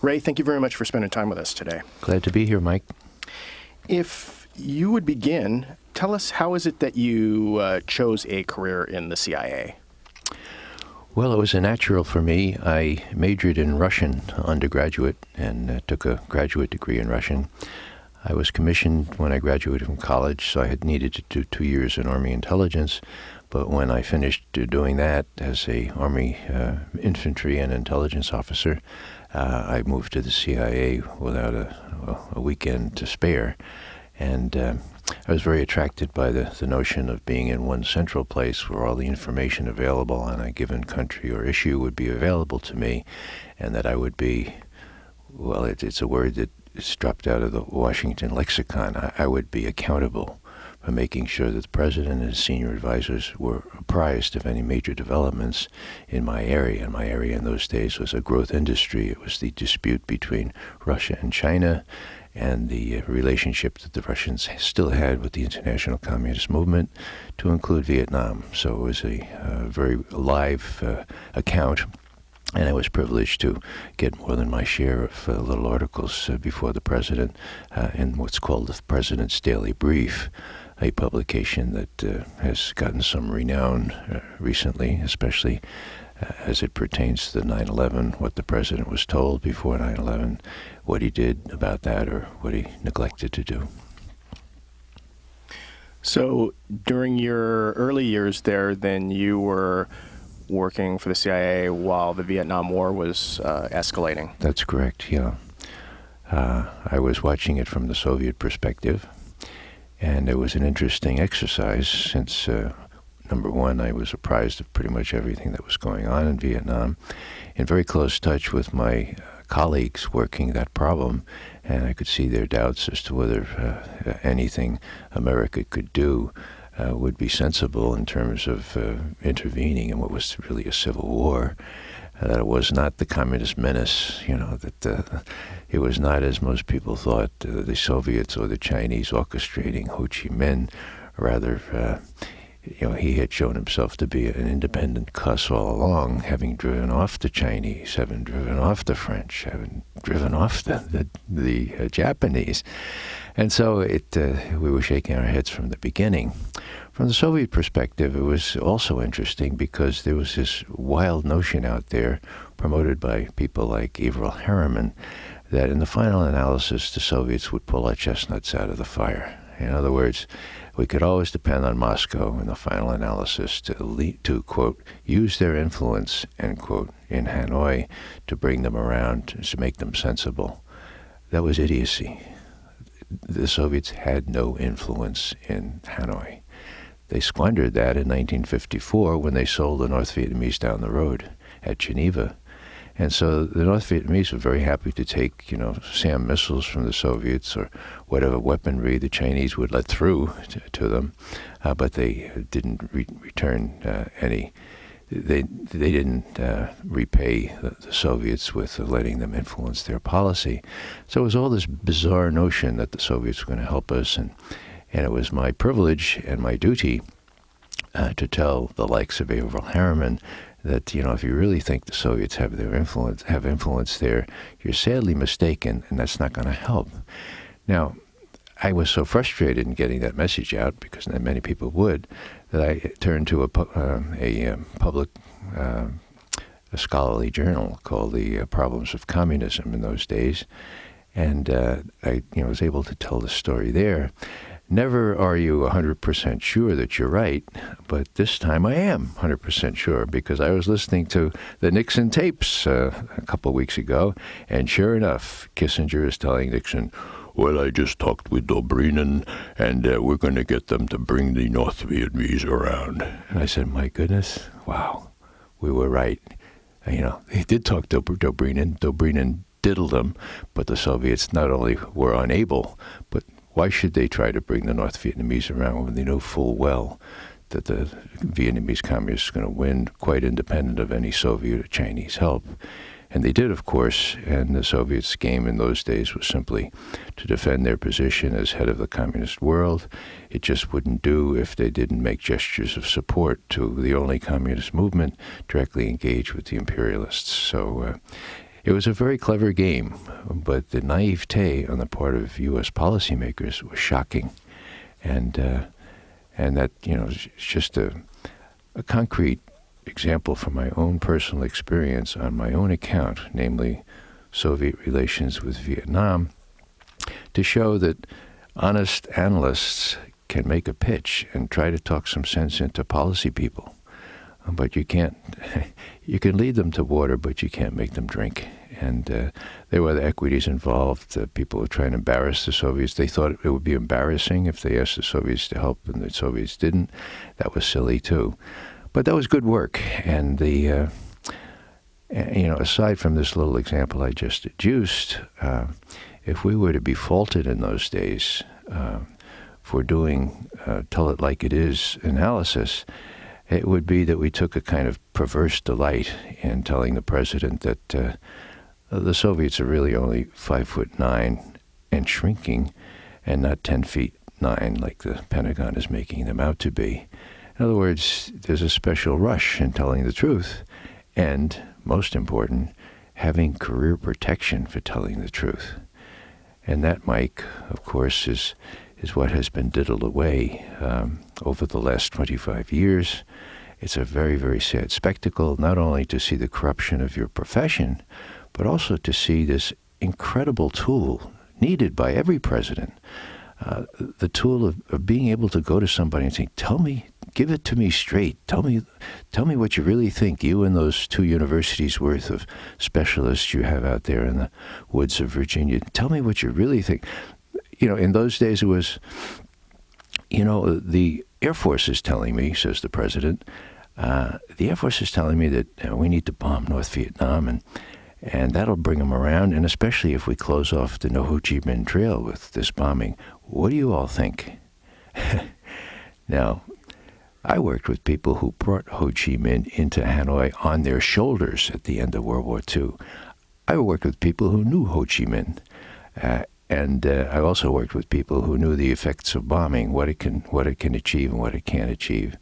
Ray, thank you very much for spending time with us today. Glad to be here, Mike. If you would begin, tell us how is it that you chose a career in the CIA? Well, it was a natural for me. I majored in Russian undergraduate and took a graduate degree in Russian. I was commissioned when I graduated from college, so I had needed to do 2 years in Army intelligence. But when I finished doing that as a Army infantry and intelligence officer, I moved to the CIA without a weekend to spare. And I was very attracted by the notion of being in one central place where all the information available on a given country or issue would be available to me, and that I would be, well, it's a word that is dropped out of the Washington lexicon. I would be accountable for making sure that the president and his senior advisors were apprised of any major developments in my area. And my area in those days was a growth industry. It was the dispute between Russia and China and the relationship that the Russians still had with the international communist movement, to include Vietnam. So it was a very live account, and I was privileged to get more than my share of little articles before the president in what's called the President's Daily Brief, a publication that has gotten some renown recently, especially as it pertains to the 9/11, what the president was told before 9/11, what he did about that, or what he neglected to do. So during your early years there, then you were working for the CIA while the Vietnam War was escalating. That's correct, yeah. I was watching it from the Soviet perspective, and it was an interesting exercise since number one, I was apprised of pretty much everything that was going on in Vietnam, in very close touch with my colleagues working that problem, and I could see their doubts as to whether anything America could do would be sensible in terms of intervening in what was really a civil war. That it was not the communist menace, that it was not, as most people thought, the Soviets or the Chinese orchestrating Ho Chi Minh. Rather, he had shown himself to be an independent cuss all along, having driven off the Chinese, having driven off the French, having driven off the Japanese. And so we were shaking our heads from the beginning. From the Soviet perspective, it was also interesting because there was this wild notion out there promoted by people like Averell Harriman that in the final analysis, the Soviets would pull our chestnuts out of the fire. In other words, we could always depend on Moscow in the final analysis to quote, use their influence, end quote, in Hanoi to bring them around, to make them sensible. That was idiocy. The Soviets had no influence in Hanoi. They squandered that in 1954 when they sold the North Vietnamese down the road at Geneva. And so the North Vietnamese were very happy to take, SAM missiles from the Soviets or whatever weaponry the Chinese would let through to them, but they didn't return any. They didn't repay the Soviets with letting them influence their policy. So it was all this bizarre notion that the Soviets were going to help us, and it was my privilege and my duty to tell the likes of Averell Harriman that, if you really think the Soviets have influence there, you're sadly mistaken, and that's not going to help. Now, I was so frustrated in getting that message out, because not many people would, that I turned to a public scholarly journal called The Problems of Communism in those days, and I was able to tell the story there. Never are you 100% sure that you're right, but this time I am 100% sure, because I was listening to the Nixon tapes a couple of weeks ago, and sure enough, Kissinger is telling Nixon, well, I just talked with Dobrynin, and we're going to get them to bring the North Vietnamese around. And I said, my goodness, wow, we were right. They did talk to Dobrynin. Dobrynin diddled them, but the Soviets not only were unable, but why should they try to bring the North Vietnamese around when they know full well that the Vietnamese communists are going to win, quite independent of any Soviet or Chinese help? And they did, of course, and the Soviets' game in those days was simply to defend their position as head of the communist world. It just wouldn't do if they didn't make gestures of support to the only communist movement directly engaged with the imperialists. So It was a very clever game, but the naivete on the part of U.S. policymakers was shocking. And that, is just a concrete example from my own personal experience on my own account, namely Soviet relations with Vietnam, to show that honest analysts can make a pitch and try to talk some sense into policy people. But you can't, you can lead them to water, but you can't make them drink. And there were other equities involved. People were trying to embarrass the Soviets. They thought it would be embarrassing if they asked the Soviets to help and the Soviets didn't. That was silly, too. But that was good work. And aside from this little example I just adduced, if we were to be faulted in those days for doing tell it like it is analysis, it would be that we took a kind of perverse delight in telling the president that the Soviets are really only 5'9" and shrinking, and not 10 feet 9 like the Pentagon is making them out to be. In other words, there's a special rush in telling the truth, and most important, having career protection for telling the truth. And that, Mike, of course, is what has been diddled away over the last 25 years. It's a very, very sad spectacle, not only to see the corruption of your profession, but also to see this incredible tool needed by every president, the tool of being able to go to somebody and say, tell me, give it to me straight. Tell me what you really think, you and those 2 universities worth of specialists you have out there in the woods of Virginia. Tell me what you really think. In those days it was, the Air Force is telling me, says the president, the Air Force is telling me that we need to bomb North Vietnam, and that'll bring them around, and especially if we close off the Ho Chi Minh Trail with this bombing. What do you all think? Now, I worked with people who brought Ho Chi Minh into Hanoi on their shoulders at the end of World War II. I worked with people who knew Ho Chi Minh. And I also worked with people who knew the effects of bombing, what it can achieve and what it can't achieve.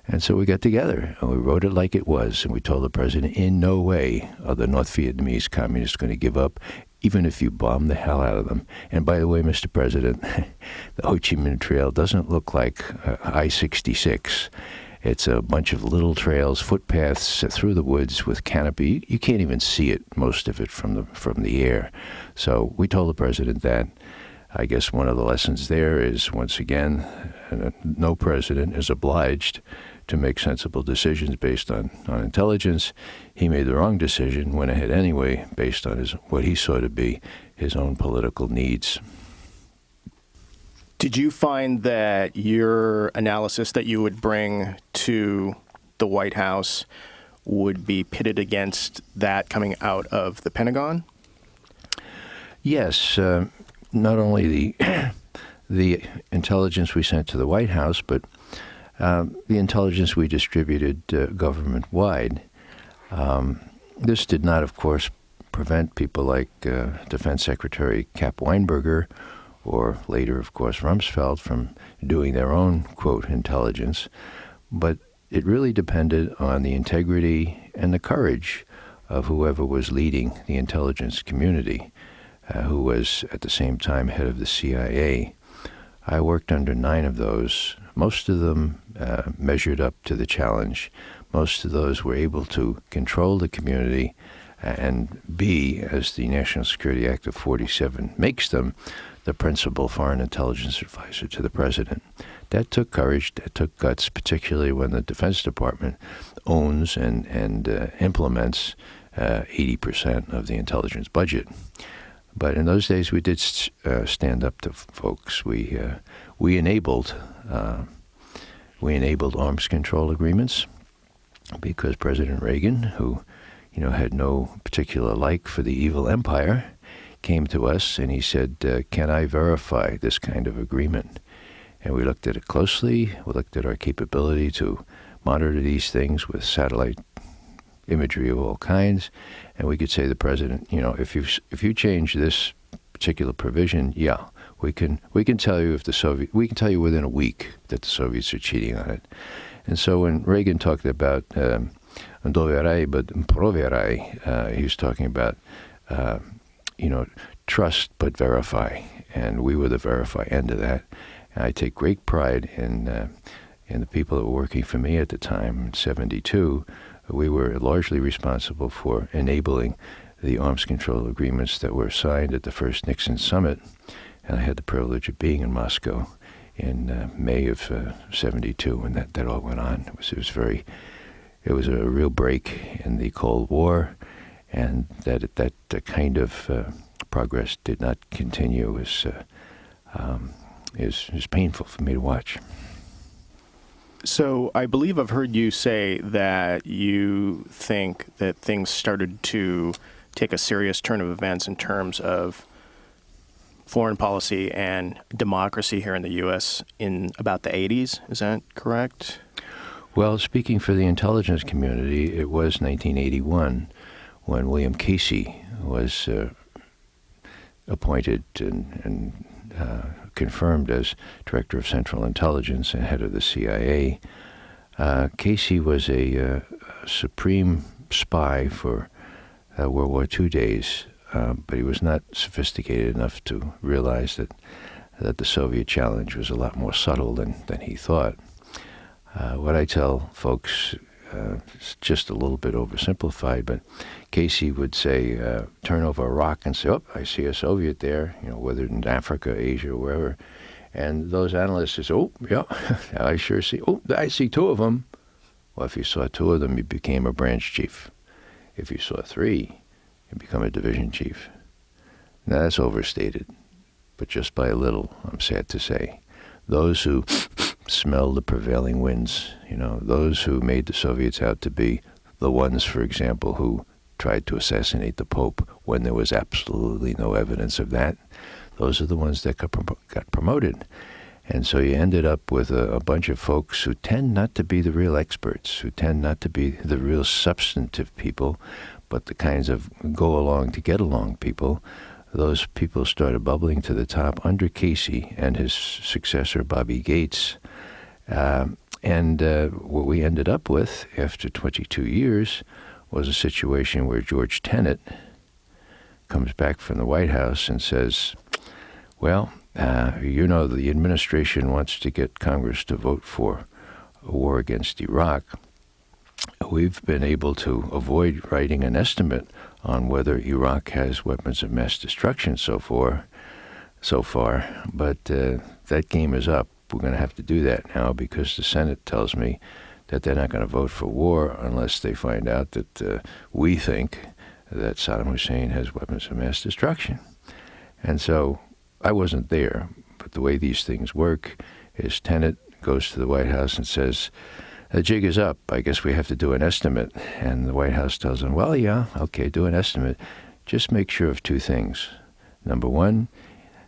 And so we got together and we wrote it like it was. And we told the president, in no way are the North Vietnamese communists going to give up, even if you bomb the hell out of them. And by the way, Mr. President, the Ho Chi Minh Trail doesn't look like I-66. It's a bunch of little trails, footpaths through the woods with canopy. You can't even see it, most of it, from the air. So we told the president that. I guess one of the lessons there is, once again, no president is obliged to make sensible decisions based on intelligence. He made the wrong decision, went ahead anyway, based on what he saw to be his own political needs. Did you find that your analysis that you would bring to the White House would be pitted against that coming out of the Pentagon? Yes, not only the intelligence we sent to the White House, but the intelligence we distributed government-wide. This did not, of course, prevent people like Defense Secretary Cap Weinberger, or later, of course, Rumsfeld, from doing their own, quote, intelligence. But it really depended on the integrity and the courage of whoever was leading the intelligence community, who was at the same time head of the CIA. I worked under 9 of those. Most of them measured up to the challenge. Most of those were able to control the community and be, as the National Security Act of 47 makes them, the principal foreign intelligence advisor to the president. That took courage, that took guts, particularly when the Defense Department owns and implements 80% of the intelligence budget. But in those days, we did stand up to folks. We enabled arms control agreements because President Reagan, who had no particular like for the evil empire, came to us and he said, "Can I verify this kind of agreement?" And we looked at it closely. We looked at our capability to monitor these things with satellite imagery of all kinds, and we could say to the president, if you change this particular provision, we can tell you we can tell you within a week that the Soviets are cheating on it. And so when Reagan talked about doverai, but proverai. He was talking about, trust but verify, and we were the verify end of that. And I take great pride in the people that were working for me at the time, in 72. We were largely responsible for enabling the arms control agreements that were signed at the first Nixon summit. And I had the privilege of being in Moscow in May of 72 when that all went on. It was a real break in the Cold War, and that kind of progress did not continue is painful for me to watch. So I believe I've heard you say that you think that things started to take a serious turn of events in terms of foreign policy and democracy here in the U.S. in about the 80s. Is that correct? Well, speaking for the intelligence community, it was 1981 when William Casey was appointed and confirmed as Director of Central Intelligence and head of the CIA. Casey was a supreme spy for World War II days, but he was not sophisticated enough to realize that the Soviet challenge was a lot more subtle than he thought. What I tell folks, it's just a little bit oversimplified, but Casey would say, turn over a rock and say, oh, I see a Soviet there, whether in Africa, Asia, or wherever. And those analysts would say, oh, yeah, I sure see. Oh, I see two of them. Well, if you saw two of them, you became a branch chief. If you saw three, you become a division chief. Now, that's overstated, but just by a little, I'm sad to say. Those who smell the prevailing winds, those who made the Soviets out to be the ones, for example, who tried to assassinate the Pope when there was absolutely no evidence of that, those are the ones that got promoted. And so you ended up with a bunch of folks who tend not to be the real experts, who tend not to be the real substantive people, but the kinds of go-along to get-along people. Those people started bubbling to the top under Casey and his successor, Bobby Gates. And what we ended up with after 22 years was a situation where George Tenet comes back from the White House and says, well, the administration wants to get Congress to vote for a war against Iraq. We've been able to avoid writing an estimate on whether Iraq has weapons of mass destruction so far, but that game is up. We're going to have to do that now because the Senate tells me that they're not going to vote for war unless they find out that we think that Saddam Hussein has weapons of mass destruction. And so I wasn't there, but the way these things work is Tenet goes to the White House and says, the jig is up. I guess we have to do an estimate. And the White House tells him, well, yeah, okay, do an estimate. Just make sure of two things. Number one,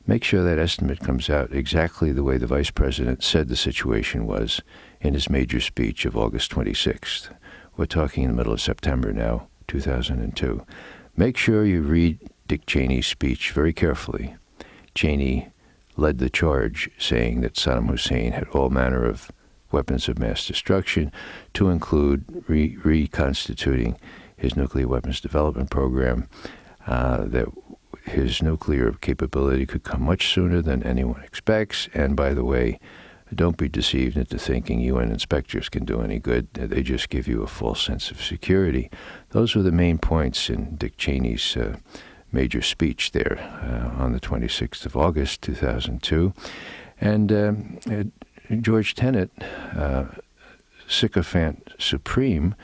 make sure that estimate comes out exactly the way the Vice President said the situation was in his major speech of August 26th. We're talking in the middle of September now, 2002. Make sure you read Dick Cheney's speech very carefully. Cheney led the charge saying that Saddam Hussein had all manner of weapons of mass destruction, to include reconstituting his nuclear weapons development program, that his nuclear capability could come much sooner than anyone expects. And by the way, don't be deceived into thinking UN inspectors can do any good. They just give you a false sense of security. Those were the main points in Dick Cheney's major speech there on the 26th of August, 2002. And George Tenet, sycophant supreme,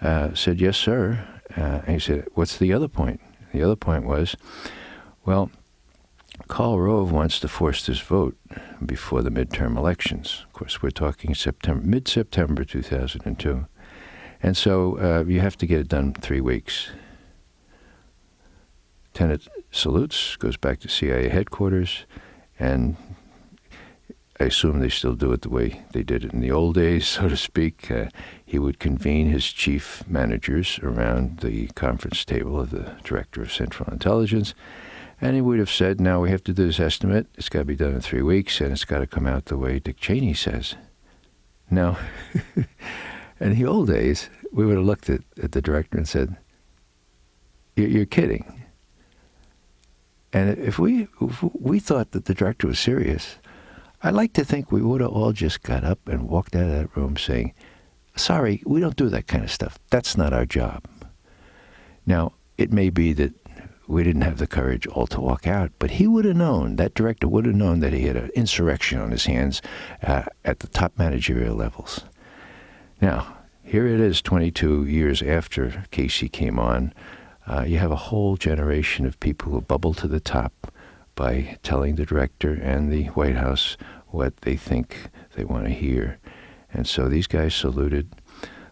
said, yes, sir. And he said, what's the other point? The other point was, well, Karl Rove wants to force this vote before the midterm elections. Of course, we're talking mid-September 2002. And so you have to get it done in 3 weeks. Tenet salutes, goes back to CIA headquarters, and I assume they still do it the way they did it in the old days, so to speak. He would convene his chief managers around the conference table of the Director of Central Intelligence, and he would have said, now we have to do this estimate. It's got to be done in 3 weeks, and it's got to come out the way Dick Cheney says. Now, in the old days, we would have looked at the director and said, "You're kidding." And if we thought that the director was serious, I'd like to think we would have all just got up and walked out of that room saying, "Sorry, we don't do that kind of stuff. That's not our job." Now, it may be that we didn't have the courage all to walk out, but he would have known, that director would have known that he had an insurrection on his hands at the top managerial levels. Now, here it is 22 years after Casey came on. You have a whole generation of people who bubble to the top by telling the director and the White House what they think they want to hear. And so these guys saluted.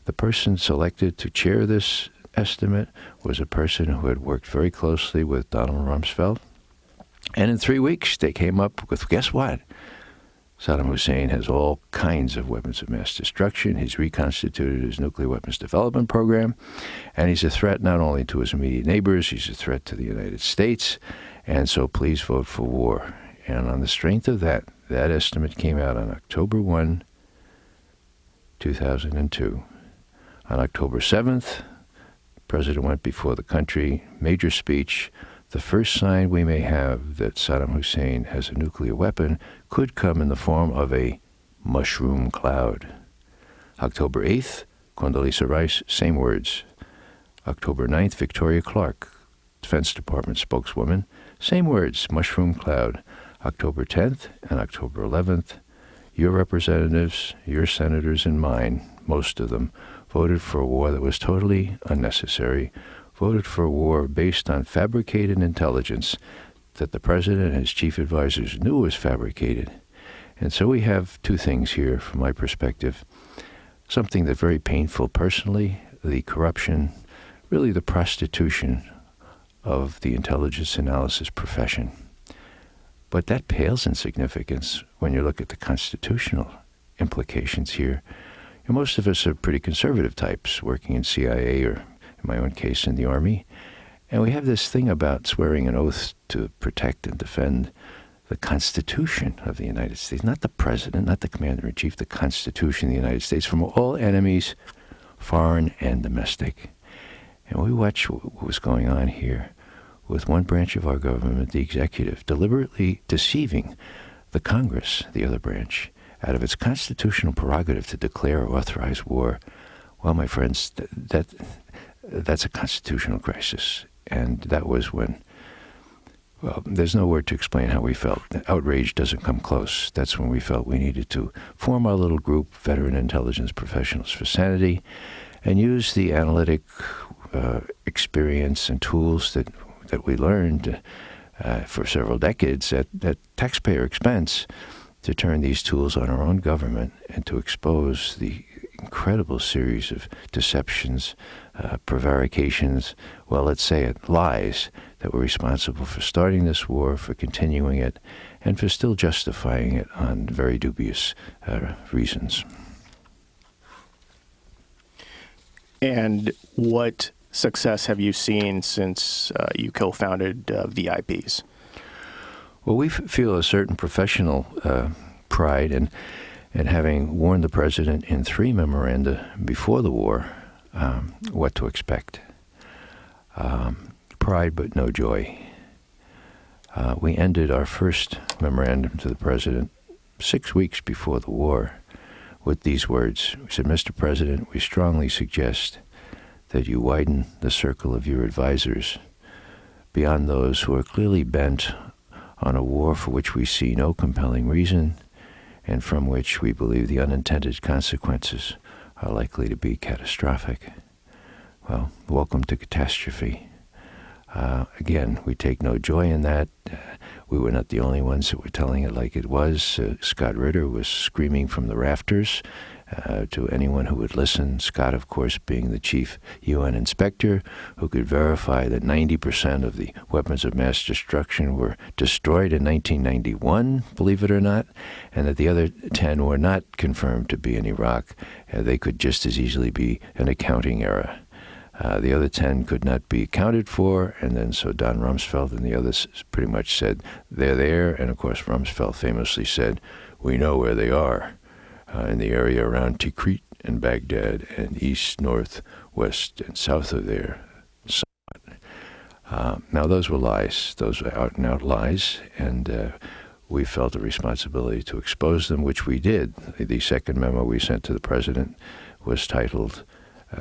The person selected to chair this estimate was a person who had worked very closely with Donald Rumsfeld. And in 3 weeks, they came up with, guess what? Saddam Hussein has all kinds of weapons of mass destruction. He's reconstituted his nuclear weapons development program. And he's a threat not only to his immediate neighbors, he's a threat to the United States. And so please vote for war. And on the strength of that estimate came out on October 1, 2002. On October 7th, the president went before the country, major speech. The first sign we may have that Saddam Hussein has a nuclear weapon could come in the form of a mushroom cloud. October 8th, Condoleezza Rice, same words. October 9th, Victoria Clark, Defense Department spokeswoman, same words, mushroom cloud. October 10th and October 11th, your representatives, your senators and mine, most of them, voted for a war that was totally unnecessary, voted for a war based on fabricated intelligence that the president and his chief advisors knew was fabricated. And so we have two things here from my perspective. Something that's very painful personally, the corruption, really the prostitution of the intelligence analysis profession. But that pales in significance when you look at the constitutional implications here. And most of us are pretty conservative types working in CIA or, in my own case, in the Army. And we have this thing about swearing an oath to protect and defend the Constitution of the United States, not the President, not the Commander-in-Chief, the Constitution of the United States from all enemies, foreign and domestic. And we watch what was going on here with one branch of our government, the executive, deliberately deceiving the Congress, the other branch, out of its constitutional prerogative to declare or authorize war. Well, my friends, that's a constitutional crisis. And that was when, well, there's no word to explain how we felt. Outrage doesn't come close. That's when we felt we needed to form our little group, Veteran Intelligence Professionals for Sanity, and use the analytic experience and tools that we learned for several decades at taxpayer expense to turn these tools on our own government and to expose the incredible series of deceptions, prevarications, well, let's say it, lies that were responsible for starting this war, for continuing it, and for still justifying it on very dubious reasons. And what success have you seen since you co-founded VIPs? Well, we feel a certain professional pride in having warned the president in 3 memoranda before the war what to expect. Pride but no joy. We ended our first memorandum to the president 6 weeks before the war with these words. We said, "Mr. President, we strongly suggest that you widen the circle of your advisors beyond those who are clearly bent on a war for which we see no compelling reason and from which we believe the unintended consequences are likely to be catastrophic." Well, welcome to catastrophe. Again, we take no joy in that. We were not the only ones that were telling it like it was. Scott Ritter was screaming from the rafters to anyone who would listen. Scott, of course, being the chief UN inspector who could verify that 90% of the weapons of mass destruction were destroyed in 1991, believe it or not, and that the other 10 were not confirmed to be in Iraq. They could just as easily be an accounting error. The other 10 could not be accounted for, and then so Don Rumsfeld and the others pretty much said, they're there, and of course Rumsfeld famously said, we know where they are, in the area around Tikrit and Baghdad and east, north, west, and south of there. Now, those were lies. Those were out-and-out lies, and we felt a responsibility to expose them, which we did. The second memo we sent to the president was titled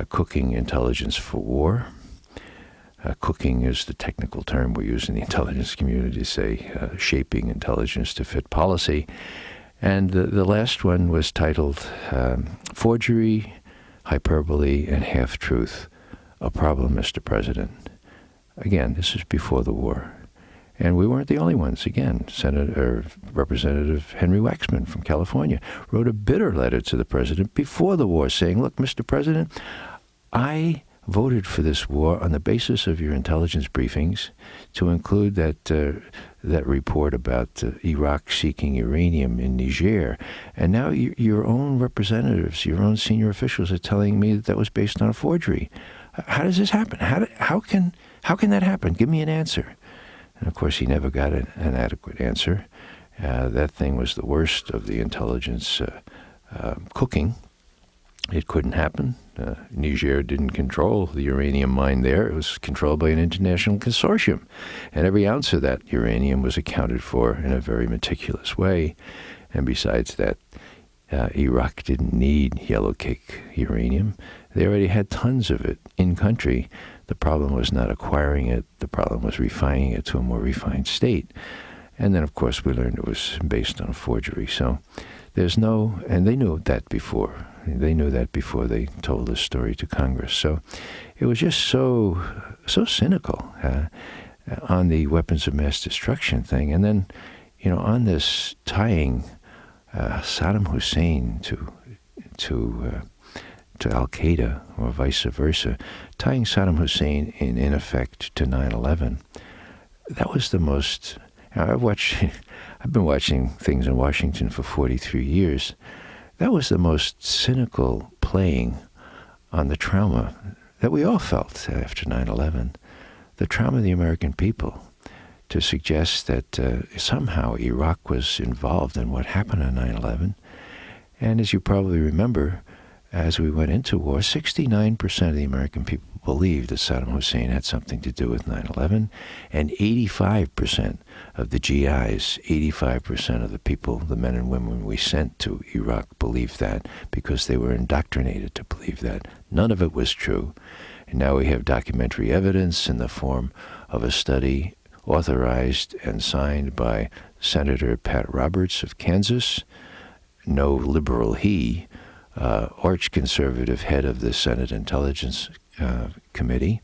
Cooking Intelligence for War. Cooking is the technical term we use in the intelligence community to say shaping intelligence to fit policy. And the last one was titled Forgery, Hyperbole, and Half-Truth, a Problem, Mr. President. Again, this is before the war. And we weren't the only ones. Again, Representative Henry Waxman from California wrote a bitter letter to the president before the war saying, look, Mr. President, I voted for this war on the basis of your intelligence briefings to include that report about Iraq seeking uranium in Niger. And now your own representatives, your own senior officials are telling me that was based on a forgery. How does this happen? How can that happen? Give me an answer. And, of course, he never got an adequate answer. That thing was the worst of the intelligence cooking. It couldn't happen. Niger didn't control the uranium mine there. It was controlled by an international consortium. And every ounce of that uranium was accounted for in a very meticulous way. And besides that, Iraq didn't need yellow cake uranium. They already had tons of it in country. The problem was not acquiring it. The problem was refining it to a more refined state. And then, of course, we learned it was based on a forgery. So and they knew that before. They knew that before they told this story to Congress. So it was just so cynical on the weapons of mass destruction thing. And then, on this tying Saddam Hussein to Al-Qaeda or vice versa, tying Saddam Hussein in effect to 9/11. That was the most. I've been watching things in Washington for 43 years. That was the most cynical playing on the trauma that we all felt after 9/11. The trauma of the American people, to suggest that somehow Iraq was involved in what happened on 9/11. And as you probably remember, as we went into war, 69% of the American people believed that Saddam Hussein had something to do with 9/11, and 85% of the GIs, 85% of the people, the men and women we sent to Iraq believed that because they were indoctrinated to believe that. None of it was true. And now we have documentary evidence in the form of a study authorized and signed by Senator Pat Roberts of Kansas, no liberal he, arch-conservative head of the Senate Intelligence Committee,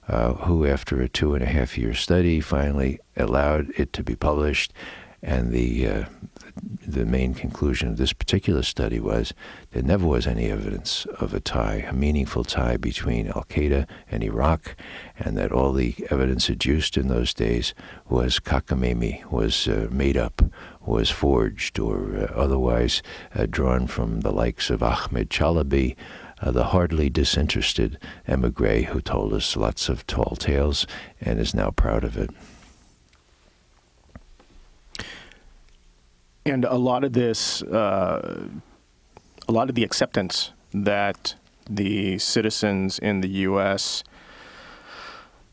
who after a 2.5-year study finally allowed it to be published. And the main conclusion of this particular study was there never was any evidence of a meaningful tie between Al-Qaeda and Iraq, and that all the evidence adduced in those days was cockamamie, was made up, was forged, or otherwise drawn from the likes of Ahmed Chalabi, the hardly disinterested emigre who told us lots of tall tales and is now proud of it. And a lot of this, a lot of the acceptance that the citizens in the U.S.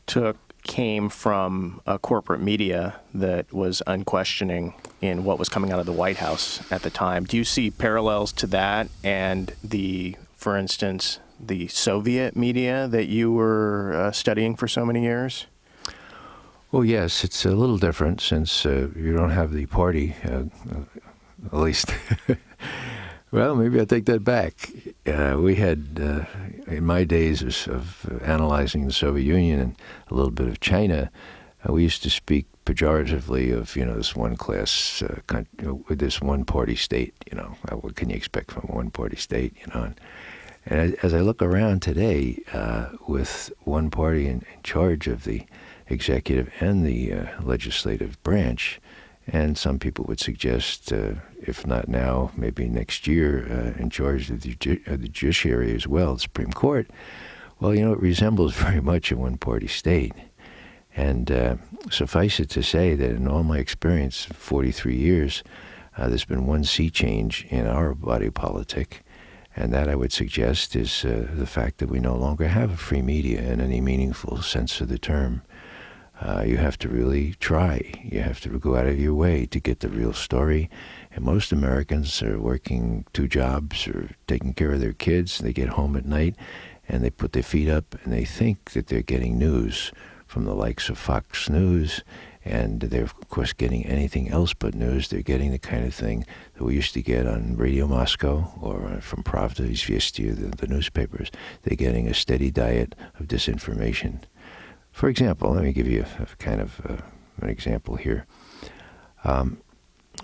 took came from a corporate media that was unquestioning in what was coming out of the White House at the time. Do you see parallels to that and for instance, the Soviet media that you were studying for so many years? Well, yes, it's a little different since you don't have the party, at least. Well, maybe I'll take that back. We had, in my days of analyzing the Soviet Union and a little bit of China, we used to speak pejoratively of, this one-class, this one-party state, what can you expect from a one-party state, And as I look around today, with one party in charge of the executive and the legislative branch, and some people would suggest, if not now, maybe next year, in charge of the judiciary as well, the Supreme Court, well, it resembles very much a one-party state. And suffice it to say that in all my experience, 43 years, there's been one sea change in our body politic, And that, I would suggest, is the fact that we no longer have a free media in any meaningful sense of the term. You have to really try. You have to go out of your way to get the real story. And most Americans are working 2 jobs or taking care of their kids. They get home at night and they put their feet up and they think that they're getting news from the likes of Fox News. And they're, of course, getting anything else but news. They're getting the kind of thing that we used to get on Radio Moscow or from Pravda, Izvestia, the newspapers. They're getting a steady diet of disinformation. For example, let me give you a kind of an example here.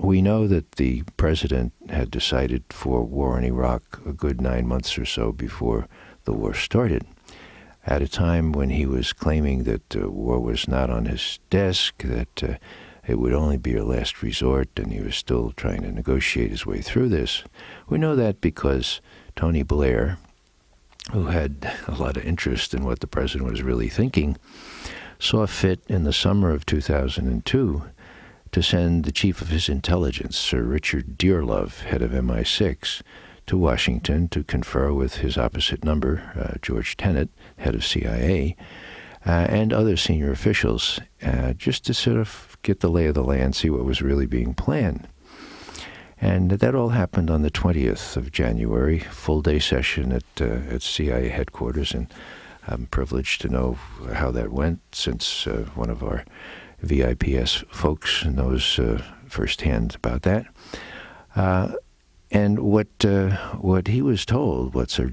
We know that the president had decided for war in Iraq a good 9 months or so before the war started, at a time when he was claiming that war was not on his desk, that it would only be a last resort, and he was still trying to negotiate his way through this. We know that because Tony Blair, who had a lot of interest in what the president was really thinking, saw fit in the summer of 2002 to send the chief of his intelligence, Sir Richard Dearlove, head of MI6, to Washington to confer with his opposite number, George Tenet, head of CIA, and other senior officials, just to sort of get the lay of the land, see what was really being planned. And that all happened on the 20th of January, full-day session at CIA headquarters, and I'm privileged to know how that went, since one of our VIPS folks knows firsthand about that. And what he was told, what Sir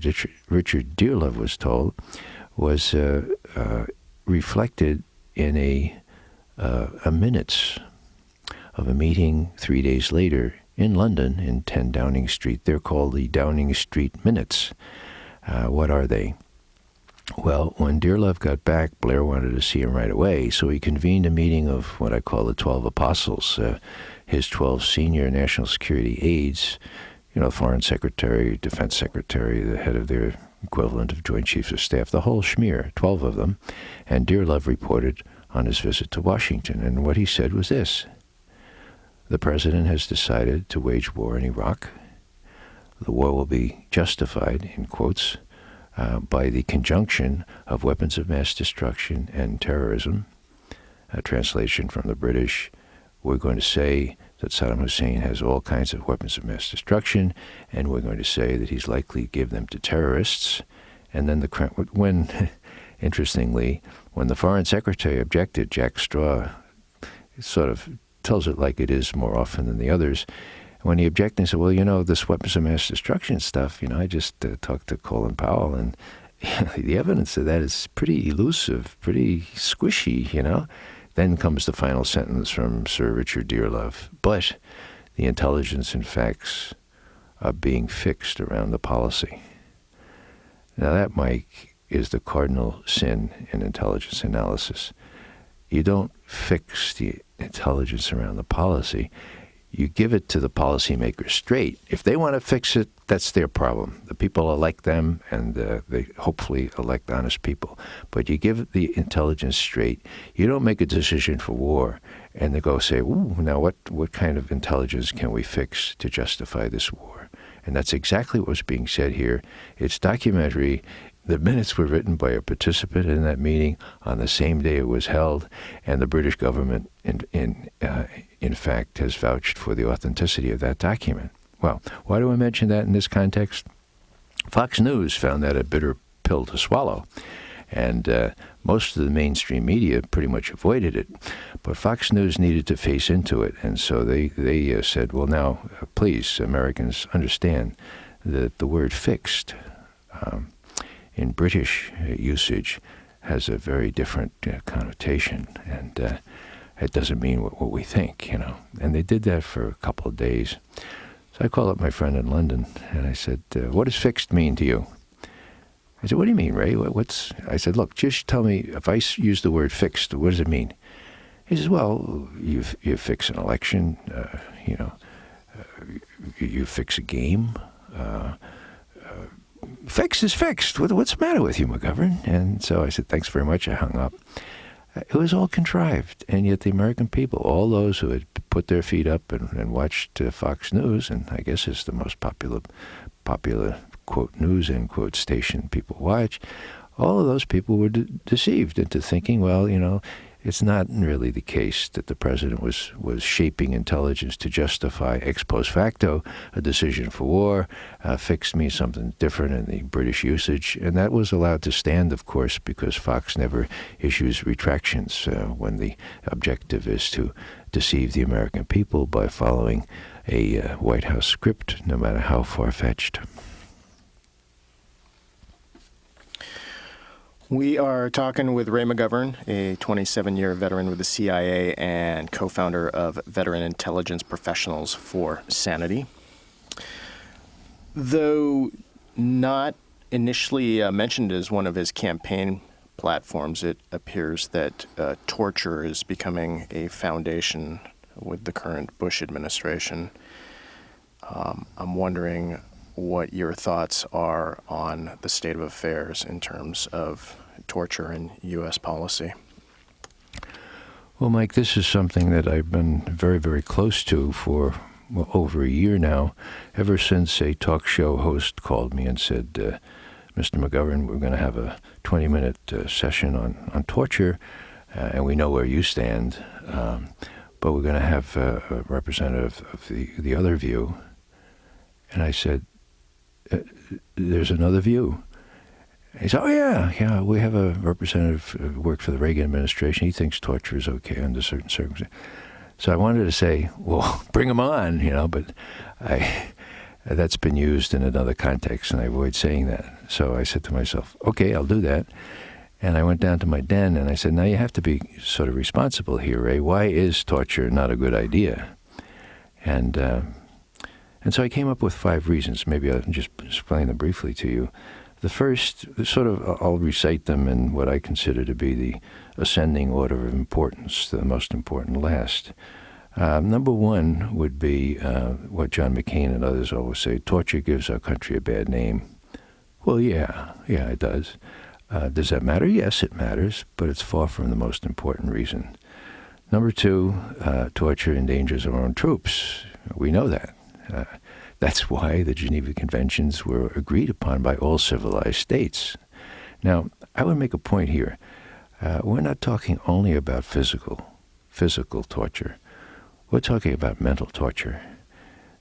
Richard Dearlove was told, was reflected in a minutes of a meeting 3 days later in London, in 10 Downing Street. They're called the Downing Street Minutes. What are they? Well, when Dearlove got back, Blair wanted to see him right away, so he convened a meeting of what I call the 12 Apostles, his 12 senior national security aides, Foreign Secretary, Defense Secretary, the head of their equivalent of Joint Chiefs of Staff, the whole schmear, 12 of them. And Dearlove reported on his visit to Washington, and what he said was this: the president has decided to wage war in Iraq. The war will be justified, in quotes, by the conjunction of weapons of mass destruction and terrorism. A translation from the British: we're going to say that Saddam Hussein has all kinds of weapons of mass destruction, and we're going to say that he's likely to give them to terrorists. And then interestingly, when the Foreign Secretary objected, Jack Straw sort of tells it like it is more often than the others. When he objected, he said, well, this weapons of mass destruction stuff, I just talked to Colin Powell, and the evidence of that is pretty elusive, pretty squishy, Then comes the final sentence from Sir Richard Dearlove. But the intelligence and facts are being fixed around the policy. Now that, Mike, is the cardinal sin in intelligence analysis. You don't fix the intelligence around the policy. You give it to the policymakers straight. If they want to fix it, that's their problem. The people elect them, and they hopefully elect honest people. But you give the intelligence straight. You don't make a decision for war and they go say, ooh, now what kind of intelligence can we fix to justify this war? And that's exactly what was being said here. It's documentary. The minutes were written by a participant in that meeting on the same day it was held, and the British government, in fact, has vouched for the authenticity of that document. Well, why do I mention that in this context? Fox News found that a bitter pill to swallow, and most of the mainstream media pretty much avoided it. But Fox News needed to face into it, and so they said, well, now, please, Americans, understand that the word fixed in British usage has a very different connotation, and it doesn't mean what we think, And they did that for a couple of days. So I called up my friend in London, and I said, what does fixed mean to you? I said, what do you mean, Ray? I said, look, just tell me, if I use the word fixed, what does it mean? He says, well, you fix an election, you fix a game. Fixed is fixed. What's the matter with you, McGovern? And so I said, thanks very much. I hung up. It was all contrived, and yet the American people, all those who had put their feet up and watched Fox News, and I guess it's the most popular quote, news, end quote, station people watch, all of those people were deceived into thinking, well, it's not really the case that the president was shaping intelligence to justify ex post facto a decision for war, fixed me something different in the British usage. And that was allowed to stand, of course, because Fox never issues retractions when the objective is to deceive the American people by following a White House script, no matter how far-fetched. We are talking with Ray McGovern, a 27-year veteran with the CIA and co-founder of Veteran Intelligence Professionals for Sanity. Though not initially mentioned as one of his campaign platforms, it appears that torture is becoming a foundation with the current Bush administration. I'm wondering what your thoughts are on the state of affairs in terms of torture in U.S. policy. Well, Mike, this is something that I've been very, very close to for over a year now, ever since a talk show host called me and said, Mr. McGovern, we're going to have a 20-minute session on torture, and we know where you stand, but we're going to have a representative of the other view. And I said, there's another view. He said, oh, yeah, we have a representative who worked for the Reagan administration. He thinks torture is okay under certain circumstances. So I wanted to say, well, bring him on, but that's been used in another context, and I avoid saying that. So I said to myself, okay, I'll do that. And I went down to my den, and I said, now you have to be sort of responsible here, Ray. Why is torture not a good idea? And so I came up with 5 reasons. Maybe I'll just explain them briefly to you. The first, I'll recite them in what I consider to be the ascending order of importance, the most important last. Number 1 would be what John McCain and others always say, torture gives our country a bad name. Well, yeah, it does. Does that matter? Yes, it matters, but it's far from the most important reason. Number 2, torture endangers our own troops. We know that. That's why the Geneva Conventions were agreed upon by all civilized states. Now, I would make a point here. We're not talking only about physical torture. We're talking about mental torture.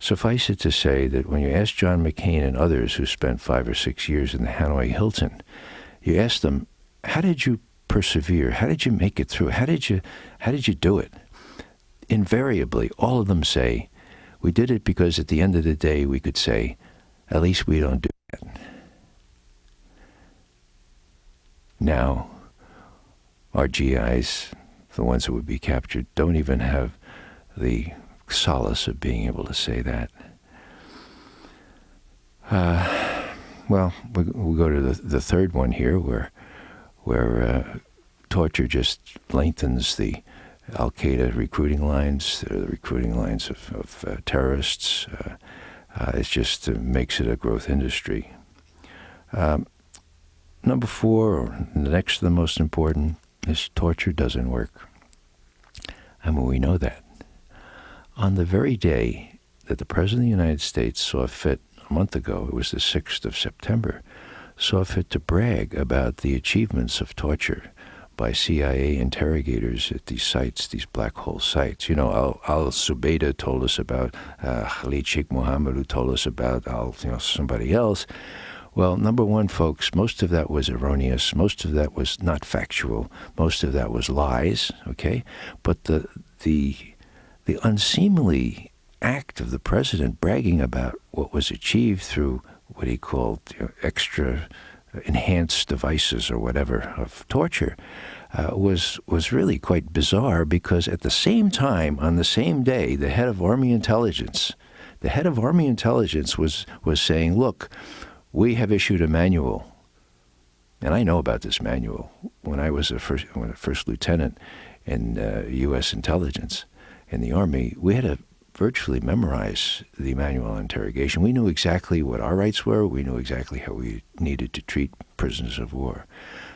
Suffice it to say that when you ask John McCain and others who spent 5 or 6 years in the Hanoi Hilton, you ask them, how did you persevere? How did you make it through? How did you do it? Invariably, all of them say, we did it because at the end of the day we could say, at least we don't do that. Now, our GIs, the ones that would be captured, don't even have the solace of being able to say that. Well, we'll go to the third one here, where torture just lengthens the Al-Qaeda recruiting lines, the recruiting lines of terrorists. It just makes it a growth industry. Number 4, or the next to the most important, is torture doesn't work. We know that. On the very day that the President of the United States saw fit, a month ago, it was the 6th of September, saw fit to brag about the achievements of torture by CIA interrogators at these sites, these black hole sites. Al-Zubaydah told us about, Khalid Sheikh Mohammed, who told us about somebody else. Well, number 1, folks, most of that was erroneous. Most of that was not factual. Most of that was lies, okay? But the unseemly act of the president bragging about what was achieved through what he called extra enhanced devices or whatever of torture was really quite bizarre, because at the same time, on the same day, the head of Army Intelligence was saying, look, we have issued a manual. And I know about this manual. When I was a first lieutenant in U.S. intelligence in the Army, we had to virtually memorize the manual on interrogation. We knew exactly what our rights were. We knew exactly how we needed to treat prisoners of war.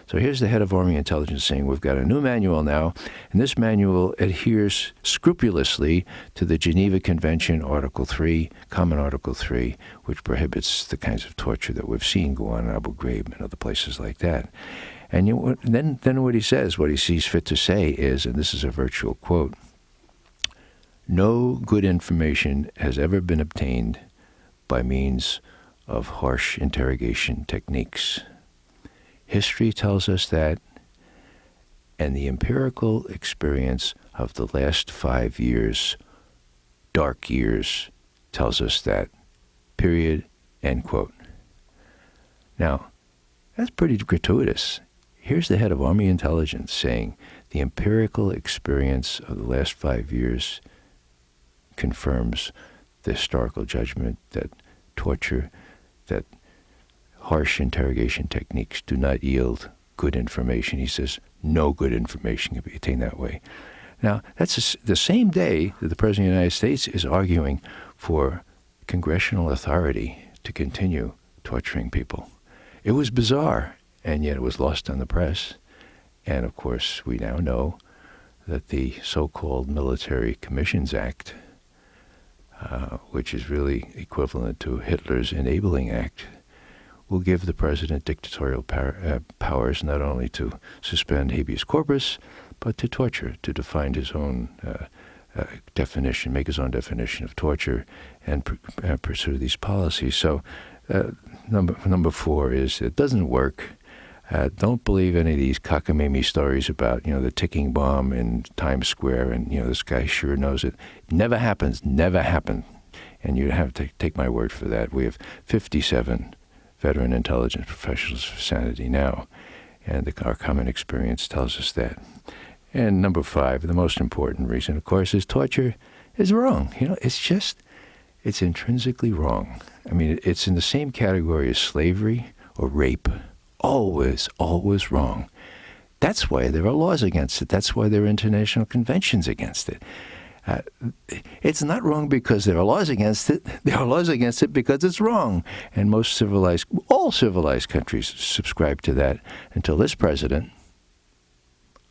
So here's the head of Army Intelligence saying, we've got a new manual now, and this manual adheres scrupulously to the Geneva Convention, Article 3, Common Article 3, which prohibits the kinds of torture that we've seen go on in Abu Ghraib and other places like that. And then what he says, what he sees fit to say is, and this is a virtual quote, "No good information has ever been obtained by means of harsh interrogation techniques. History tells us that, and the empirical experience of the last 5 years, dark years, tells us that, period," end quote. Now, that's pretty gratuitous. Here's the head of Army Intelligence saying the empirical experience of the last 5 years confirms the historical judgment that torture, that harsh interrogation techniques do not yield good information. He says no good information can be obtained that way. Now, that's the same day that the President of the United States is arguing for congressional authority to continue torturing people. It was bizarre, and yet it was lost on the press. And, of course, we now know that the so-called Military Commissions Act, which is really equivalent to Hitler's Enabling Act, will give the president dictatorial powers not only to suspend habeas corpus, but to torture, to define his own definition, make his own definition of torture, and pursue these policies. So number 4 is it doesn't work. Don't believe any of these cockamamie stories about, the ticking bomb in Times Square and, this guy sure knows it. Never happens, never happened. And you have to take my word for that. We have 57 veteran intelligence professionals for sanity now, and our common experience tells us that. And number 5, the most important reason, of course, is torture is wrong. It's intrinsically wrong. I mean, it's in the same category as slavery or rape. Always, always wrong. That's why there are laws against it. That's why there are international conventions against it. It's not wrong because there are laws against it. There are laws against it because it's wrong. And all civilized countries subscribe to that until this president,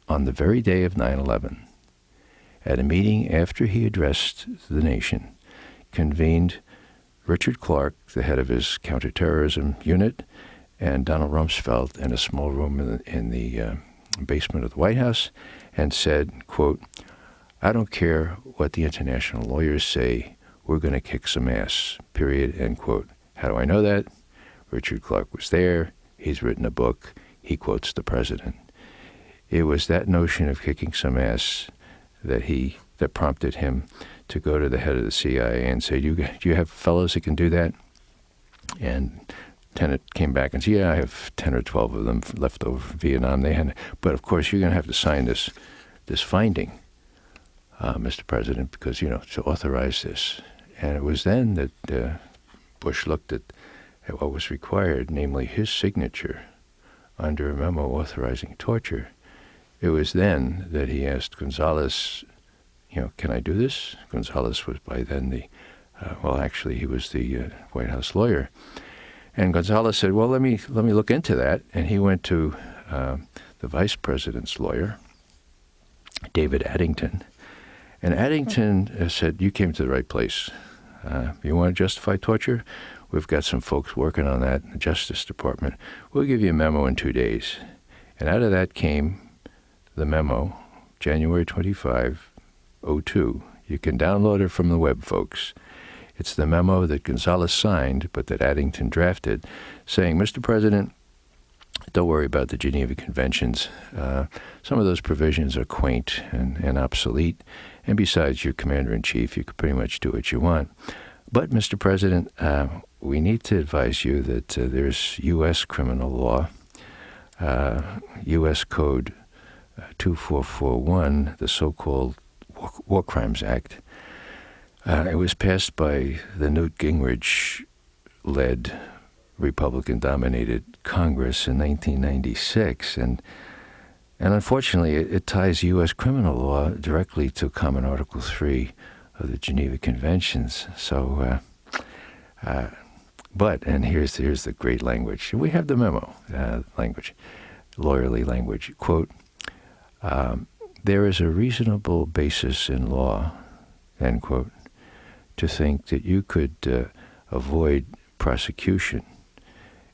on the very day of 9/11, at a meeting after he addressed the nation, convened Richard Clark, the head of his counterterrorism unit, and Donald Rumsfeld in a small room in the basement of the White House, and said, quote, "I don't care what the international lawyers say, we're going to kick some ass, period," end quote. How do I know that? Richard Clark was there. He's written a book. He quotes the president. It was that notion of kicking some ass that prompted him to go to the head of the CIA and say, do you have fellows that can do that? And Tenet came back and said, yeah, I have 10 or 12 of them left over from Vietnam. But of course, you're going to have to sign this finding, Mr. President, because, to authorize this. And it was then that Bush looked at what was required, namely his signature under a memo authorizing torture. It was then that he asked Gonzales, can I do this? Gonzales was by then he was the White House lawyer. And Gonzales said, well, let me look into that. And he went to the vice president's lawyer, David Addington. And Addington said, you came to the right place. You want to justify torture? We've got some folks working on that in the Justice Department. We'll give you a memo in 2 days. And out of that came the memo, January 25, 2002. You can download it from the web, folks. It's the memo that Gonzales signed, but that Addington drafted, saying, Mr. President, don't worry about the Geneva Conventions. Some of those provisions are quaint and obsolete. And besides, you're commander-in-chief. You can pretty much do what you want. But, Mr. President, we need to advise you that there's U.S. criminal law, U.S. Code 2441, the so-called War Crimes Act. It was passed by the Newt Gingrich-led Republican-dominated Congress in 1996, and unfortunately, it ties U.S. criminal law directly to Common Article 3 of the Geneva Conventions. So, and here's the great language. We have the memo language. lawyerly language, quote, there is a reasonable basis in law, end quote, to think that you could avoid prosecution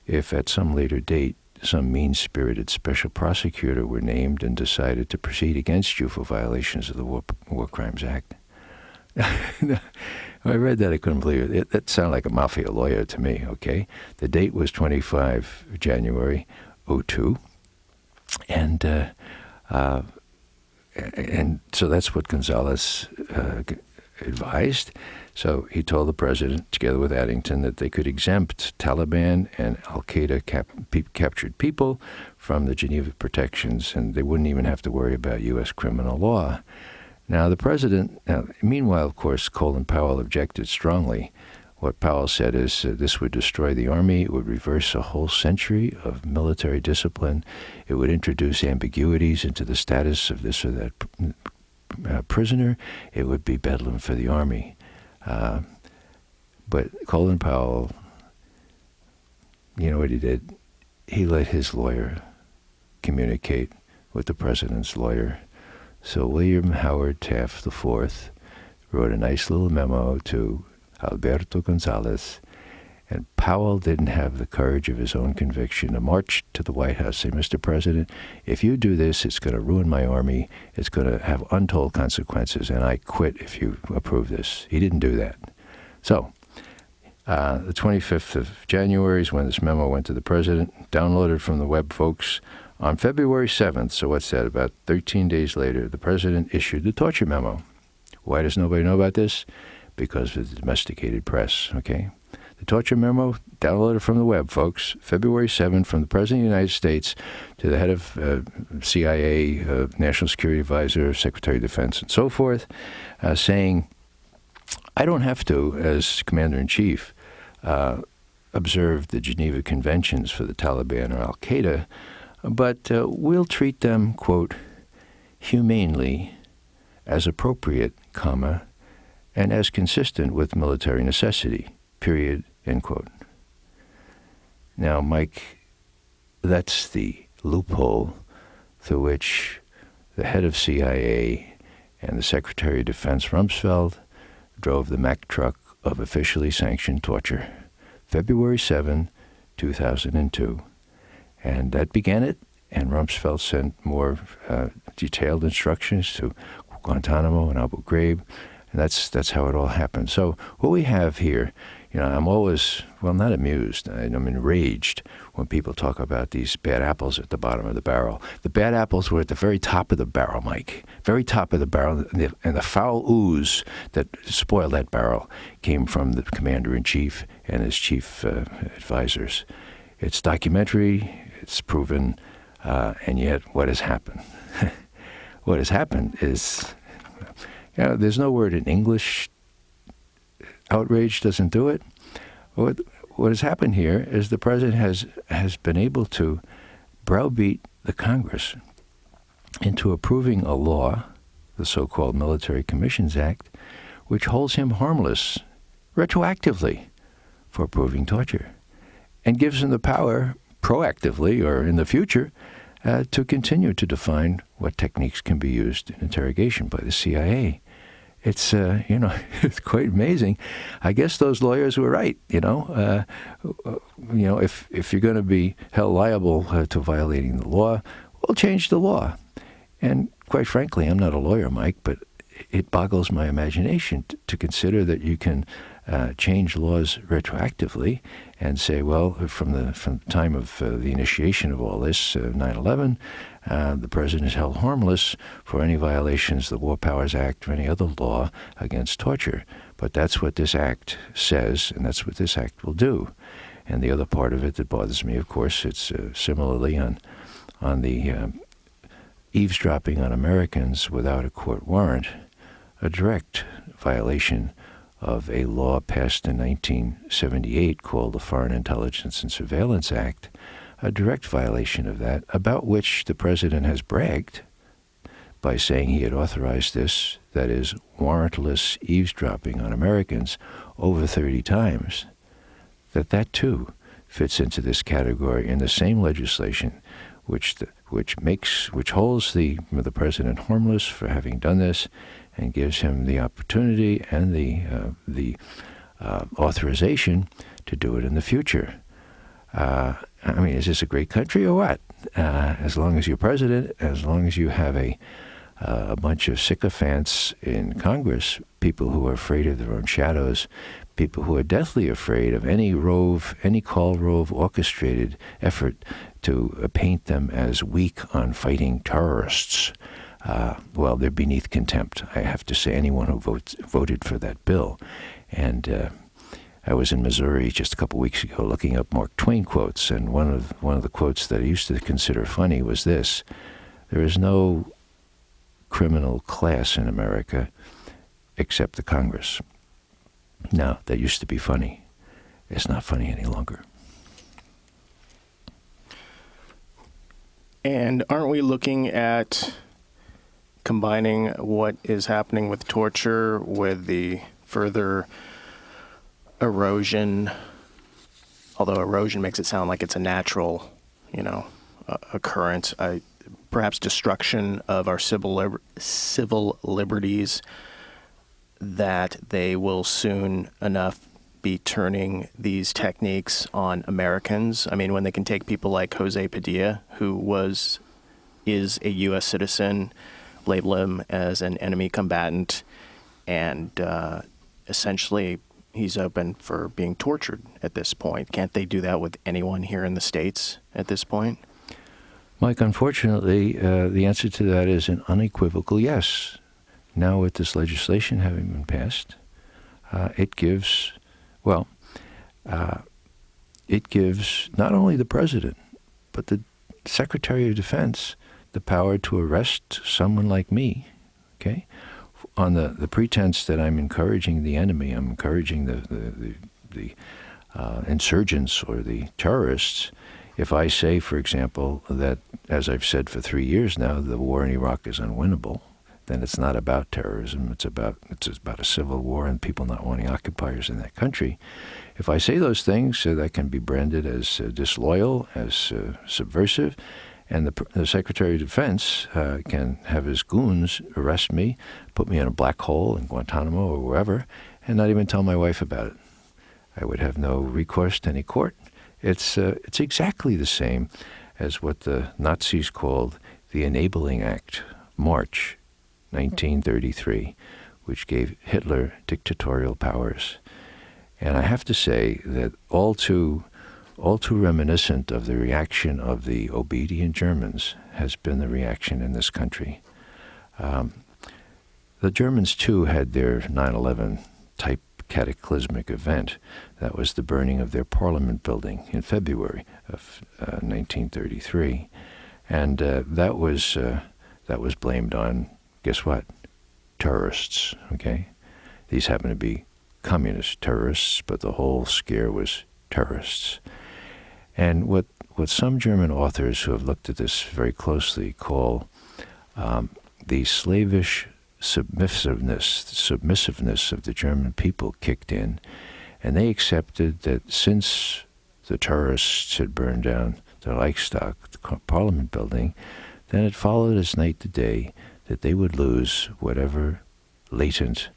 if at some later date some mean-spirited special prosecutor were named and decided to proceed against you for violations of the War Crimes Act. I read that, I couldn't believe it. That sounded like a mafia lawyer to me, okay? The date was 25 January 2002, and so that's what Gonzalez advised. So he told the president, together with Addington, that they could exempt Taliban and al-Qaeda captured people from the Geneva protections, and they wouldn't even have to worry about U.S. criminal law. Now, the president, meanwhile, of course, Colin Powell objected strongly. What Powell said is this would destroy the Army. It would reverse a whole century of military discipline. It would introduce ambiguities into the status of this or that prisoner. It would be bedlam for the Army. But Colin Powell, you know what he did? He let his lawyer communicate with the president's lawyer. So William Howard Taft IV wrote a nice little memo to Alberto Gonzalez, and Powell didn't have the courage of his own conviction to march to the White House and say, Mr. President, if you do this, it's going to ruin my Army. It's going to have untold consequences, and I quit if you approve this. He didn't do that. So the 25th of January is when this memo went to the president, downloaded from the web, folks. On February 7th, so what's that, about 13 days later, the president issued the torture memo. Why does nobody know about this? Because of the domesticated press, okay? The torture memo, downloaded from the web, folks, February 7th, from the President of the United States to the head of CIA, National Security Advisor, Secretary of Defense, and so forth, saying, I don't have to, as Commander-in-Chief, observe the Geneva Conventions for the Taliban or al-Qaeda, but we'll treat them, quote, humanely, as appropriate, comma, and as consistent with military necessity, period, end quote. Now, Mike, that's the loophole through which the head of CIA and the Secretary of Defense Rumsfeld drove the Mack truck of officially sanctioned torture, February 7, 2002. And that began it, and Rumsfeld sent more detailed instructions to Guantanamo and Abu Ghraib, and that's how it all happened. So what we have here, I'm always, not amused, I'm enraged when people talk about these bad apples at the bottom of the barrel. The bad apples were at the very top of the barrel, Mike, very top of the barrel, and the foul ooze that spoiled that barrel came from the commander-in-chief and his chief advisors. It's documentary, it's proven, and yet what has happened? What has happened is, there's no word in English. Outrage doesn't do it. What has happened here is the president has been able to browbeat the Congress into approving a law, the so-called Military Commissions Act, which holds him harmless retroactively for approving torture and gives him the power proactively or in the future to continue to define what techniques can be used in interrogation by the CIA. It's, it's quite amazing. I guess those lawyers were right, if you're going to be held liable to violating the law, we'll change the law. And quite frankly, I'm not a lawyer, Mike, but it boggles my imagination to consider that you can change laws retroactively and say, well, from the time of the initiation of all this, 9/11, the president is held harmless for any violations of the War Powers Act or any other law against torture. But that's what this act says, and that's what this act will do. And the other part of it that bothers me, of course, it's similarly on the eavesdropping on Americans without a court warrant, a direct violation of a law passed in 1978 called the Foreign Intelligence and Surveillance Act, a direct violation of that, about which the president has bragged by saying he had authorized this, that is, warrantless eavesdropping on Americans, over 30 times, that too fits into this category in the same legislation which holds the president harmless for having done this, and gives him the opportunity and the authorization to do it in the future. I mean, is this a great country or what? As long as you're president, as long as you have a bunch of sycophants in Congress, people who are afraid of their own shadows, people who are deathly afraid of any call rove orchestrated effort to paint them as weak on fighting terrorists. Well, they're beneath contempt. I have to say, anyone who voted for that bill. And I was in Missouri just a couple weeks ago looking up Mark Twain quotes, and one of the quotes that I used to consider funny was this: "There is no criminal class in America except the Congress." Now, that used to be funny. It's not funny any longer. And aren't we looking at combining what is happening with torture with the further erosion, although erosion makes it sound like it's a natural, occurrence, perhaps destruction of our civil liberties, that they will soon enough be turning these techniques on Americans? I mean, when they can take people like Jose Padilla, who is a U.S. citizen, label him as an enemy combatant, and essentially he's open for being tortured at this point. Can't they do that with anyone here in the States at this point? Mike, unfortunately, the answer to that is an unequivocal yes. Now, with this legislation having been passed, it gives not only the president, but the Secretary of Defense the power to arrest someone like me, okay, on the pretense that I'm encouraging the enemy, I'm encouraging the insurgents or the terrorists. If I say, for example, that, as I've said for 3 years now, the war in Iraq is unwinnable, then it's not about terrorism. It's about a civil war and people not wanting occupiers in that country. If I say those things, that can be branded as disloyal, as subversive, and the Secretary of Defense can have his goons arrest me, put me in a black hole in Guantanamo or wherever, and not even tell my wife about it. I would have no recourse to any court. It's exactly the same as what the Nazis called the Enabling Act, March 1933, which gave Hitler dictatorial powers. And I have to say that all too reminiscent of the reaction of the obedient Germans has been the reaction in this country. The Germans, too, had their 9/11 type cataclysmic event. That was the burning of their parliament building in February of 1933. And that was blamed on, guess what? Terrorists, okay? These happen to be communist terrorists, but the whole scare was terrorists. And what some German authors who have looked at this very closely call the slavish submissiveness of the German people kicked in, and they accepted that since the terrorists had burned down the Reichstag, the parliament building, then it followed as night to day that they would lose whatever latent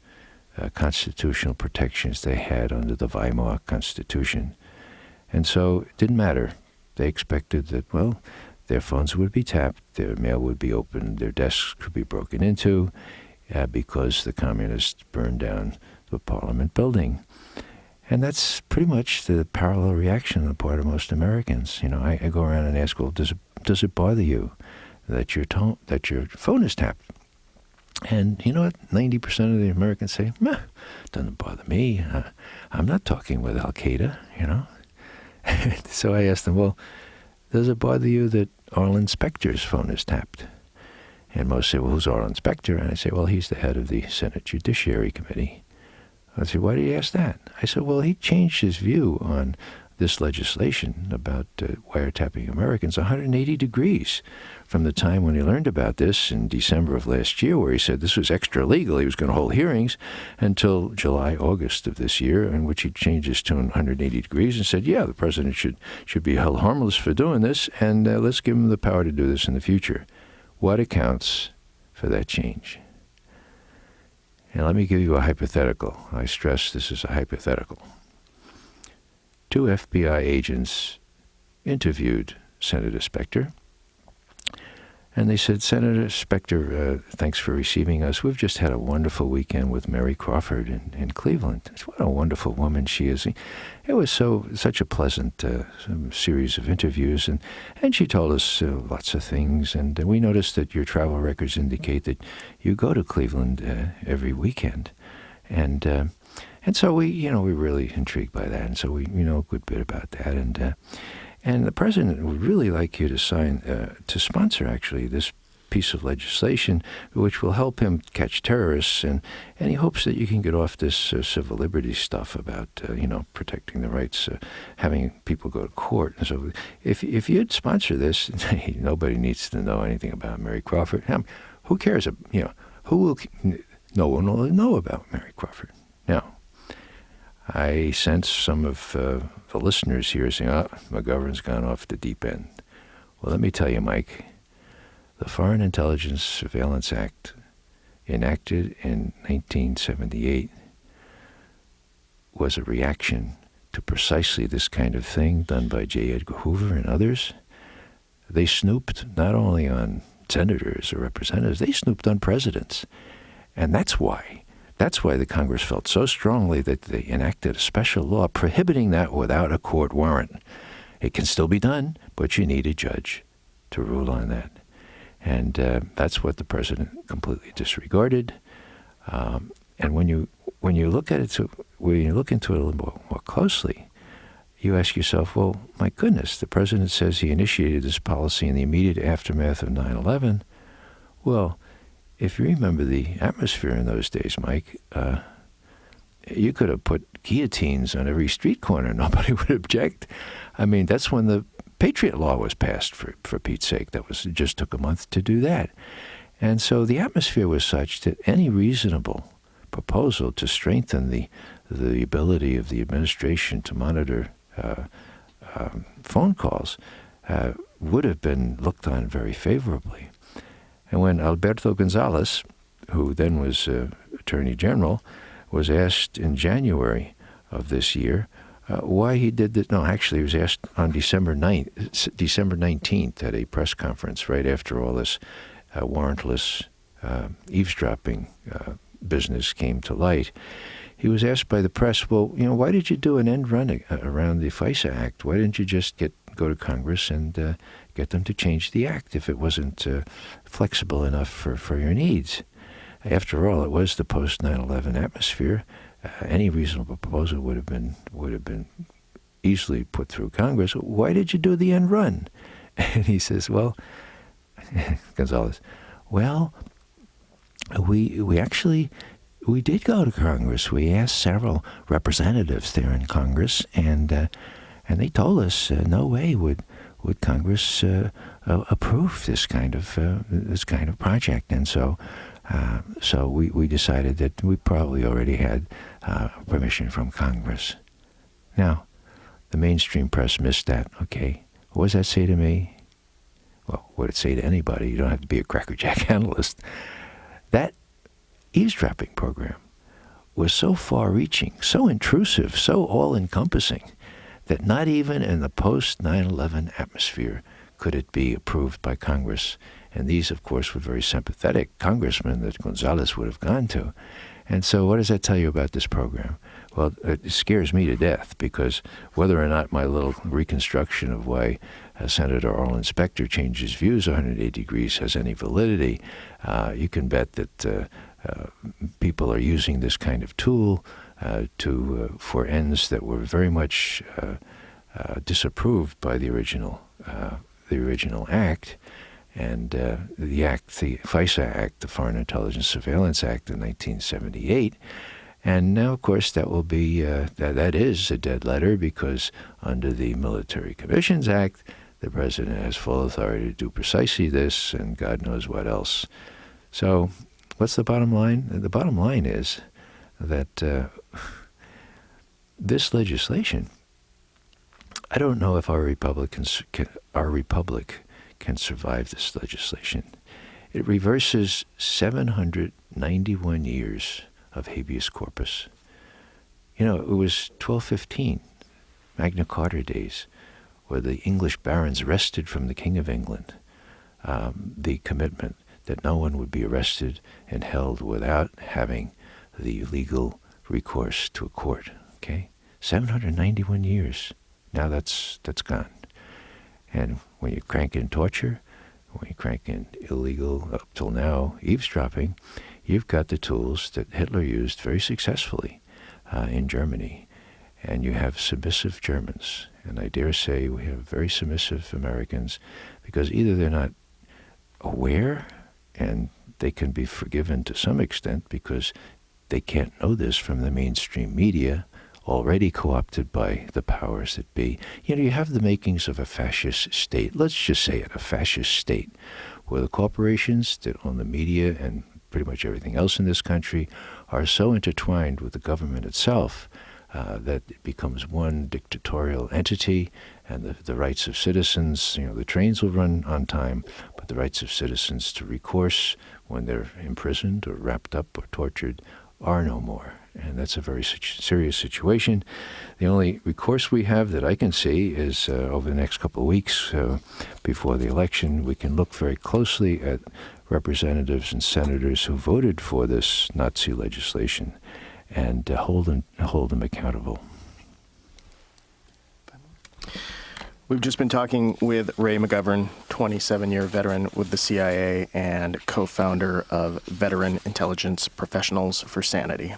constitutional protections they had under the Weimar Constitution. And so it didn't matter. They expected that, well, their phones would be tapped, their mail would be opened, their desks could be broken into, because the communists burned down the parliament building. And that's pretty much the parallel reaction on the part of most Americans. I go around and ask, well, does it bother you that your phone is tapped? And you know what? 90% of the Americans say, meh, doesn't bother me. I'm not talking with Al-Qaeda, So I asked them, well, does it bother you that Arlen Specter's phone is tapped? And most say, well, who's Arlen Specter? And I say, well, he's the head of the Senate Judiciary Committee. I say, why do you ask that? I said, well, he changed his view on this legislation about wiretapping Americans 180 degrees from the time when he learned about this in December of last year, where he said this was extra legal. He was going to hold hearings until July, August of this year, in which he changed his tune 180 degrees and said, yeah, the president should be held harmless for doing this, and let's give him the power to do this in the future. What accounts for that change? And let me give you a hypothetical. I stress this is a hypothetical. 2 FBI agents interviewed Senator Specter, and they said, Senator Specter, thanks for receiving us. We've just had a wonderful weekend with Mary Crawford in Cleveland. What a wonderful woman she is. It was such a pleasant series of interviews, and she told us lots of things, and we noticed that your travel records indicate that you go to Cleveland every weekend. And so we're really intrigued by that, and so we know a good bit about that, and the president would really like you to to sponsor actually this piece of legislation, which will help him catch terrorists, and he hopes that you can get off this civil liberties stuff about protecting the rights, having people go to court. And so if you'd sponsor this, nobody needs to know anything about Mary Crawford. Who cares? No one will know about Mary Crawford. Now, I sense some of the listeners here saying, McGovern's gone off the deep end. Well, let me tell you, Mike, the Foreign Intelligence Surveillance Act, enacted in 1978, was a reaction to precisely this kind of thing done by J. Edgar Hoover and others. They snooped not only on senators or representatives, they snooped on presidents. And that's why the Congress felt so strongly that they enacted a special law prohibiting that without a court warrant. It can still be done, but you need a judge to rule on that. And that's what the president completely disregarded. And when you look at it, when you look into it a little more closely, you ask yourself, well, my goodness, the president says he initiated this policy in the immediate aftermath of 9/11. Well, if you remember the atmosphere in those days, Mike, you could have put guillotines on every street corner. Nobody would object. I mean, that's when the Patriot Law was passed, for Pete's sake. It just took a month to do that. And so the atmosphere was such that any reasonable proposal to strengthen the ability of the administration to monitor phone calls would have been looked on very favorably. And when Alberto Gonzales, who then was Attorney General, was asked in January of this year why he did that. No, actually, he was asked on December 19th at a press conference right after all this warrantless eavesdropping business came to light. He was asked by the press, well, why did you do an end run around the FISA Act? Why didn't you just go to Congress and get them to change the act if it wasn't flexible enough for your needs? After all, it was the post 9/11 atmosphere. Any reasonable proposal would have been easily put through Congress. Why did you do the end run? And he says, well, Gonzales, well, we actually did go to Congress. We asked several representatives there in Congress, and they told us no way would Congress approve this kind of project. And so we decided that we probably already had permission from Congress. Now, the mainstream press missed that. Okay, what does that say to me? Well, what did it say to anybody? You don't have to be a crackerjack analyst. That eavesdropping program was so far-reaching, so intrusive, so all-encompassing, that not even in the post-9/11 atmosphere could it be approved by Congress. And these, of course, were very sympathetic congressmen that Gonzales would have gone to. And so what does that tell you about this program? Well, it scares me to death, because whether or not my little reconstruction of why Senator Arlen Specter changed his views 180 degrees has any validity, you can bet that people are using this kind of tool for ends that were very much disapproved by the original act, and the FISA Act, the Foreign Intelligence Surveillance Act of 1978, And now, of course, that will be that is a dead letter, because under the Military Commissions Act, the president has full authority to do precisely this and God knows what else. So what's the bottom line? The bottom line is that this legislation, I don't know if our republic can survive this legislation. It reverses 791 years of habeas corpus. You know, it was 1215, Magna Carta days, where the English barons wrested from the King of England the commitment that no one would be arrested and held without having the legal recourse to a court. Okay, 791 years. Now that's gone. And when you crank in torture, when you crank in illegal, up till now, eavesdropping, you've got the tools that Hitler used very successfully in Germany. And you have submissive Germans. And I dare say we have very submissive Americans, because either they're not aware, and they can be forgiven to some extent because they can't know this from the mainstream media, already co-opted by the powers that be. You know, you have the makings of a fascist state. Let's just say it, a fascist state, where the corporations that own the media and pretty much everything else in this country are so intertwined with the government itself that it becomes one dictatorial entity, and the rights of citizens, you know, the trains will run on time, but the rights of citizens to recourse when they're imprisoned or wrapped up or tortured are no more. And that's a very serious situation. The only recourse we have that I can see is over the next couple of weeks before the election, we can look very closely at representatives and senators who voted for this Nazi legislation and hold them accountable. We've just been talking with Ray McGovern, 27-year veteran with the CIA and co-founder of Veteran Intelligence Professionals for Sanity.